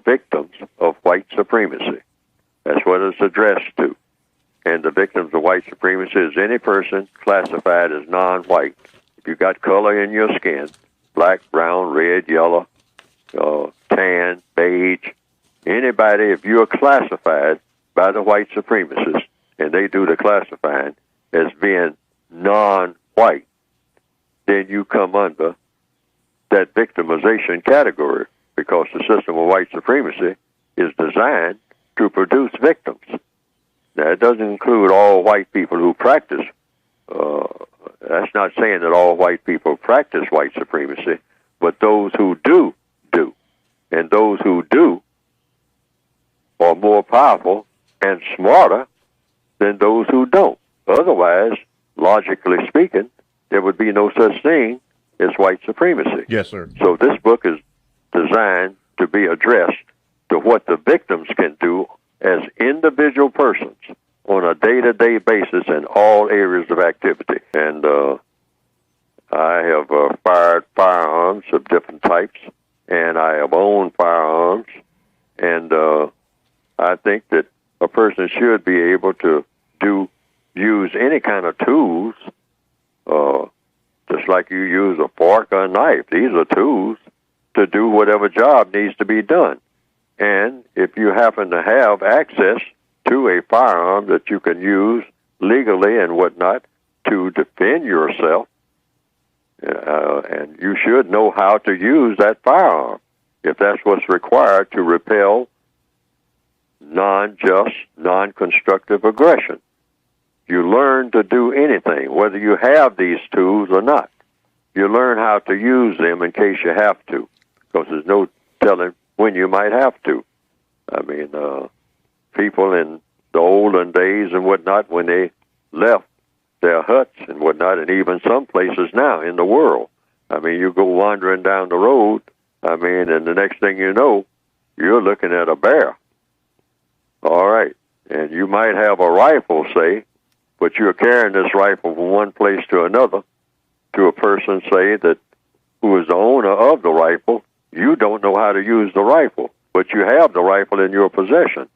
victims of white supremacy. That's what it's addressed to. And the victims of white supremacy is any person classified as non-white. If you got color in your skin, black, brown, red, yellow, tan, beige, anybody, if you are classified by the white supremacists, and they do the classifying as being non-white, then you come under that victimization category, because the system of white supremacy is designed to produce victims. Now, it doesn't include all white people who practice. That's not saying that all white people practice white supremacy, but those who do. And those who do are more powerful and smarter than those who don't. Otherwise, logically speaking, there would be no such thing as white supremacy. Yes, sir. So this book is designed to be addressed to what the victims can do as individual persons on a day-to-day basis in all areas of activity. And I have fired firearms of different types, and I have owned firearms, and I think that a person should be able to use any kind of tools, just like you use a fork or a knife. These are tools to do whatever job needs to be done. And if you happen to have access to a firearm that you can use legally and whatnot to defend yourself, and you should know how to use that firearm if that's what's required to repel non-just, non-constructive aggression. You learn to do anything, whether you have these tools or not. You learn how to use them in case you have to, because there's no telling when you might have to. I mean, people in the olden days and whatnot, when they left their huts and whatnot, and even some places now in the world, I mean, you go wandering down the road, I mean, and the next thing you know, you're looking at a bear. All right. And you might have a rifle, say, but you're carrying this rifle from one place to another to a person, say, that who is the owner of the rifle. You don't know how to use the rifle, but you have the rifle in your possession.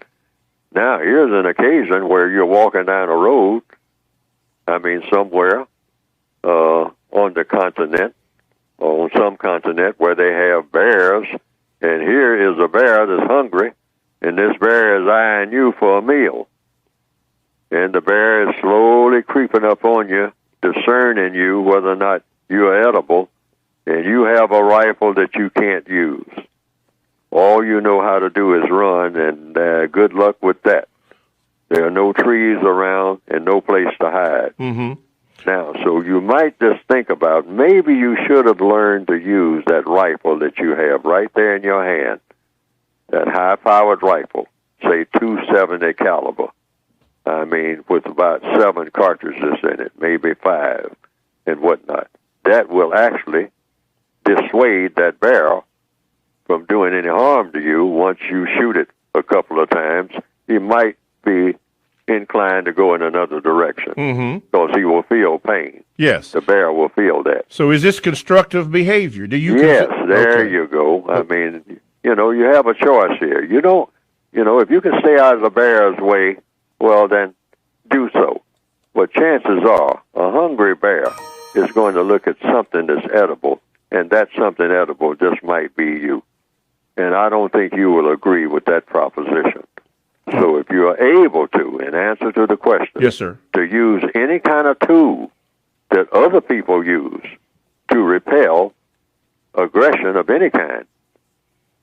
Now, here's an occasion where you're walking down a road, I mean, somewhere on the continent, or on some continent where they have bears, and here is a bear that's hungry, and this bear is eyeing you for a meal. And the bear is slowly creeping up on you, discerning you whether or not you're edible, and you have a rifle that you can't use. All you know how to do is run, and good luck with that. There are no trees around and no place to hide. Mm-hmm. Now, so you might just think about, maybe you should have learned to use that rifle that you have right there in your hand, that high-powered rifle, say .270 caliber. I mean, with about 7 cartridges in it, maybe 5 and whatnot. That will actually dissuade that bear from doing any harm to you. Once you shoot it a couple of times, he might be inclined to go in another direction, because he will feel pain. Yes. The bear will feel that. So is this constructive behavior? Do you? Yes, there you go. I mean, you know, you have a choice here. You don't, you know, if you can stay out of the bear's way, well, then do so. But chances are a hungry bear is going to look at something that's edible, and that something edible just might be you. And I don't think you will agree with that proposition. So if you are able to, in answer to the question, yes, sir, to use any kind of tool that other people use to repel aggression of any kind,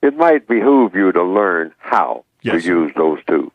it might behoove you to learn how to use those tools.